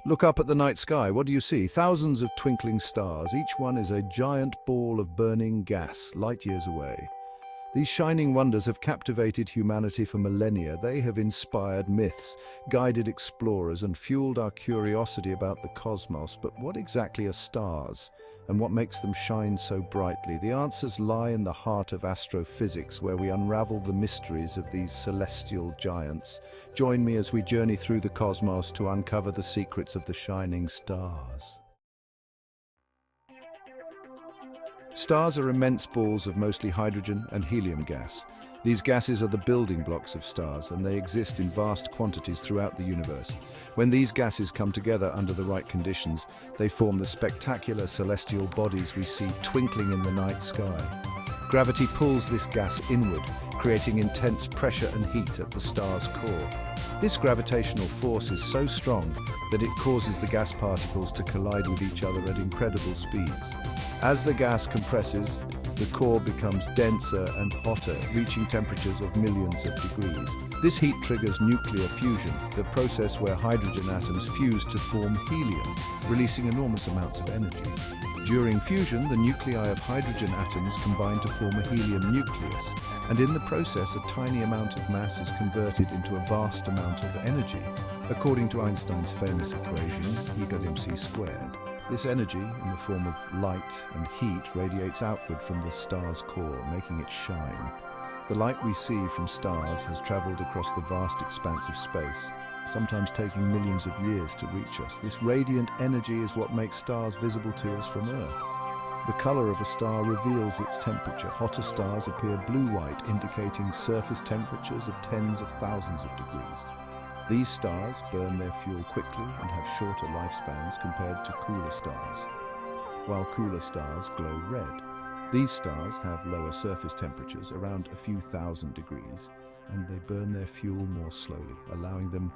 Look up at the night sky. What do you see? Thousands of twinkling stars. Each one is a giant ball of burning gas, light years away. These shining wonders have captivated humanity for millennia. They have inspired myths, guided explorers, and fueled our curiosity about the cosmos. But what exactly are stars, and what makes them shine so brightly? The answers lie in the heart of astrophysics, where we unravel the mysteries of these celestial giants. Join me as we journey through the cosmos to uncover the secrets of the shining stars. Stars are immense balls of mostly hydrogen and helium gas. These gases are the building blocks of stars, and they exist in vast quantities throughout the universe. When these gases come together under the right conditions, they form the spectacular celestial bodies we see twinkling in the night sky. Gravity pulls this gas inward, creating intense pressure and heat at the star's core. This gravitational force is so strong that it causes the gas particles to collide with each other at incredible speeds. As the gas compresses, the core becomes denser and hotter, reaching temperatures of millions of degrees. This heat triggers nuclear fusion, the process where hydrogen atoms fuse to form helium, releasing enormous amounts of energy. During fusion, the nuclei of hydrogen atoms combine to form a helium nucleus, and in the process, a tiny amount of mass is converted into a vast amount of energy. According to Einstein's famous equation, E=mc². This energy, in the form of light and heat, radiates outward from the star's core, making it shine. The light we see from stars has traveled across the vast expanse of space, sometimes taking millions of years to reach us. This radiant energy is what makes stars visible to us from Earth. The color of a star reveals its temperature. Hotter stars appear blue-white, indicating surface temperatures of tens of thousands of degrees. These stars burn their fuel quickly and have shorter lifespans compared to cooler stars, while cooler stars glow red. These stars have lower surface temperatures, around a few thousand degrees, and they burn their fuel more slowly, allowing them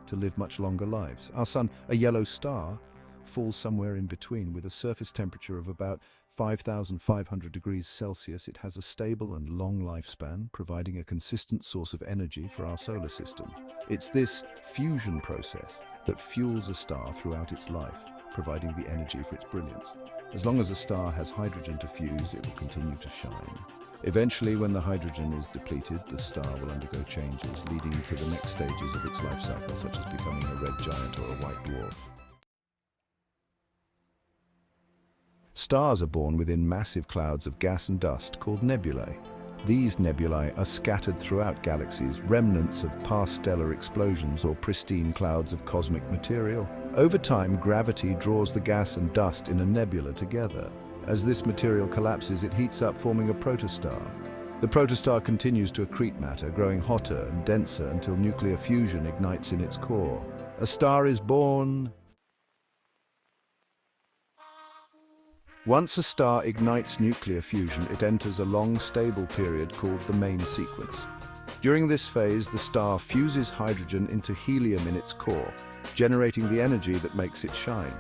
to live much longer lives. Our Sun, a yellow star, falls somewhere in between. With a surface temperature of about 5,500 degrees Celsius, it has a stable and long lifespan, providing a consistent source of energy for our solar system. It's this fusion process that fuels a star throughout its life, providing the energy for its brilliance. As long as a star has hydrogen to fuse, it will continue to shine. Eventually, when the hydrogen is depleted, the star will undergo changes, leading to the next stages of its life cycle, such as becoming a red giant or a white dwarf. Stars are born within massive clouds of gas and dust called nebulae. These nebulae are scattered throughout galaxies, remnants of past stellar explosions or pristine clouds of cosmic material. Over time, gravity draws the gas and dust in a nebula together. As this material collapses, it heats up, forming a protostar. The protostar continues to accrete matter, growing hotter and denser until nuclear fusion ignites in its core. A star is born. Once a star ignites nuclear fusion, it enters a long, stable period called the main sequence. During this phase, the star fuses hydrogen into helium in its core, generating the energy that makes it shine.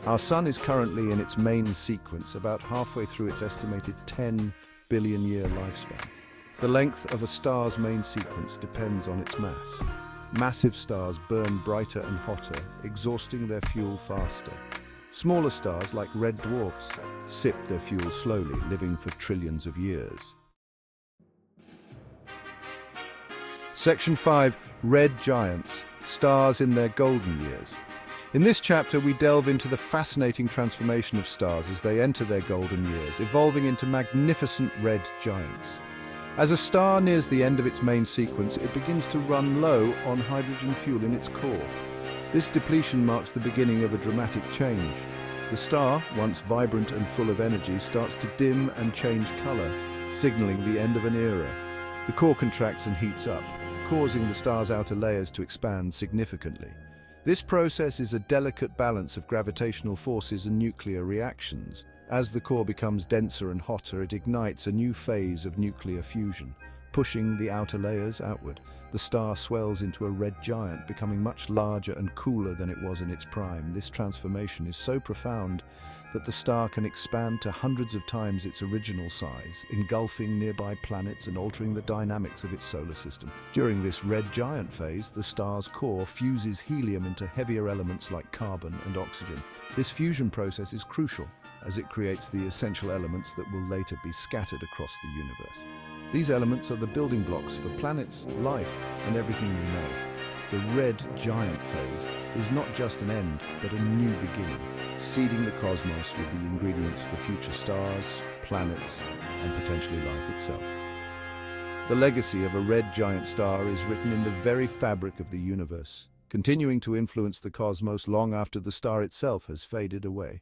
Our Sun is currently in its main sequence, about halfway through its estimated 10 billion-year lifespan. The length of a star's main sequence depends on its mass. Massive stars burn brighter and hotter, exhausting their fuel faster. Smaller stars, like red dwarfs, sip their fuel slowly, living for trillions of years. Section 5. Red Giants, stars in their golden years. In this chapter, we delve into the fascinating transformation of stars as they enter their golden years, evolving into magnificent red giants. As a star nears the end of its main sequence, it begins to run low on hydrogen fuel in its core. This depletion marks the beginning of a dramatic change. The star, once vibrant and full of energy, starts to dim and change color, signaling the end of an era. The core contracts and heats up, causing the star's outer layers to expand significantly. This process is a delicate balance of gravitational forces and nuclear reactions. As the core becomes denser and hotter, it ignites a new phase of nuclear fusion, pushing the outer layers outward. The star swells into a red giant, becoming much larger and cooler than it was in its prime. This transformation is so profound that the star can expand to hundreds of times its original size, engulfing nearby planets and altering the dynamics of its solar system. During this red giant phase, the star's core fuses helium into heavier elements like carbon and oxygen. This fusion process is crucial, as it creates the essential elements that will later be scattered across the universe. These elements are the building blocks for planets, life, and everything we know. The red giant phase is not just an end, but a new beginning, seeding the cosmos with the ingredients for future stars, planets, and potentially life itself. The legacy of a red giant star is written in the very fabric of the universe, continuing to influence the cosmos long after the star itself has faded away.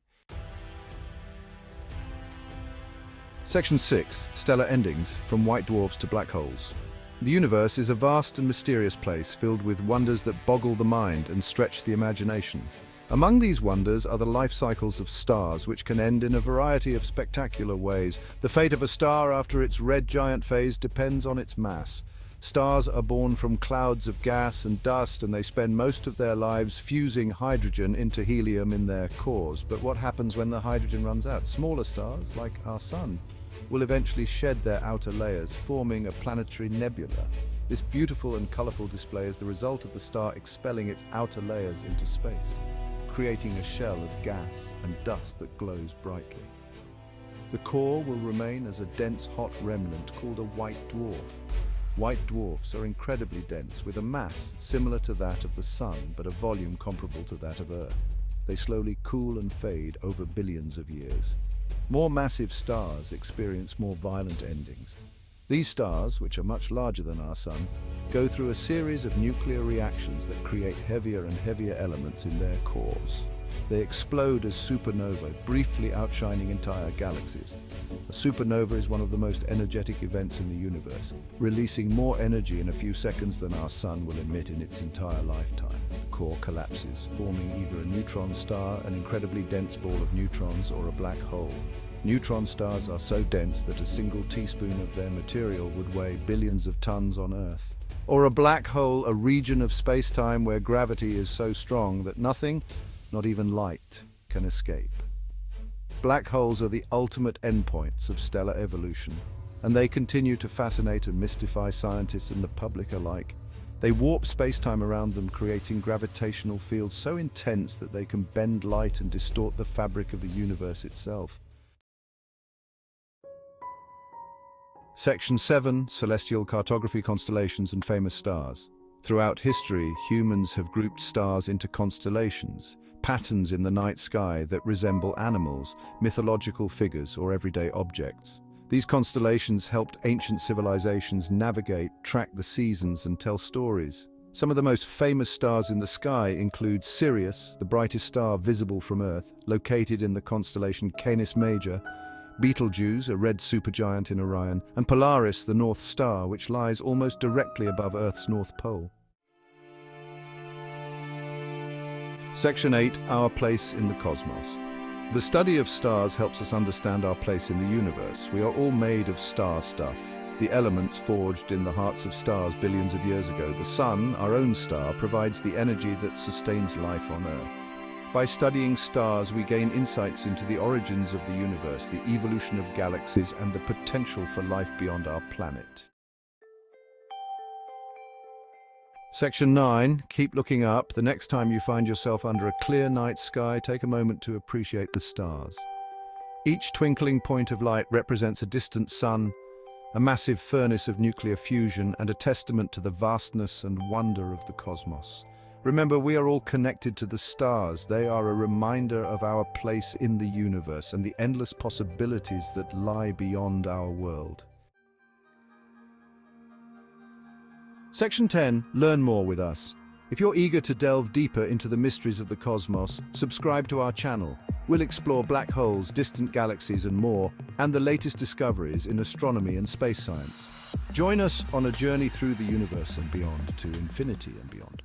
Section 6. Stellar Endings, from white dwarfs to black holes. The universe is a vast and mysterious place filled with wonders that boggle the mind and stretch the imagination. Among these wonders are the life cycles of stars, which can end in a variety of spectacular ways. The fate of a star after its red giant phase depends on its mass. Stars are born from clouds of gas and dust, and they spend most of their lives fusing hydrogen into helium in their cores. But what happens when the hydrogen runs out? Smaller stars, like our Sun, will eventually shed their outer layers, forming a planetary nebula. This beautiful and colorful display is the result of the star expelling its outer layers into space, creating a shell of gas and dust that glows brightly. The core will remain as a dense, hot remnant called a white dwarf. White dwarfs are incredibly dense, with a mass similar to that of the Sun, but a volume comparable to that of Earth. They slowly cool and fade over billions of years. More massive stars experience more violent endings. These stars, which are much larger than our Sun, go through a series of nuclear reactions that create heavier and heavier elements in their cores. They explode as supernovae, briefly outshining entire galaxies. A supernova is one of the most energetic events in the universe, releasing more energy in a few seconds than our Sun will emit in its entire lifetime. The core collapses, forming either a neutron star, an incredibly dense ball of neutrons, or a black hole. Neutron stars are so dense that a single teaspoon of their material would weigh billions of tons on Earth. Or a black hole, a region of space-time where gravity is so strong that nothing, not even light, can escape. Black holes are the ultimate endpoints of stellar evolution, and they continue to fascinate and mystify scientists and the public alike. They warp space-time around them, creating gravitational fields so intense that they can bend light and distort the fabric of the universe itself. Section 7. Celestial Cartography, Constellations and Famous Stars. Throughout history, humans have grouped stars into constellations, patterns in the night sky that resemble animals, mythological figures, or everyday objects. These constellations helped ancient civilizations navigate, track the seasons, and tell stories. Some of the most famous stars in the sky include Sirius, the brightest star visible from Earth, located in the constellation Canis Major, Betelgeuse, a red supergiant in Orion, and Polaris, the North Star, which lies almost directly above Earth's North Pole. Section 8. Our Place in the Cosmos. The study of stars helps us understand our place in the universe. We are all made of star stuff, the elements forged in the hearts of stars billions of years ago. The Sun, our own star, provides the energy that sustains life on Earth. By studying stars, we gain insights into the origins of the universe, the evolution of galaxies, and the potential for life beyond our planet. Section 9. Keep looking up. The next time you find yourself under a clear night sky, take a moment to appreciate the stars. Each twinkling point of light represents a distant sun, a massive furnace of nuclear fusion, and a testament to the vastness and wonder of the cosmos. Remember, we are all connected to the stars. They are a reminder of our place in the universe and the endless possibilities that lie beyond our world. Section 10. Learn more with us. If you're eager to delve deeper into the mysteries of the cosmos, subscribe to our channel. We'll explore black holes, distant galaxies, and more, and the latest discoveries in astronomy and space science. Join us on a journey through the universe and beyond, to infinity and beyond.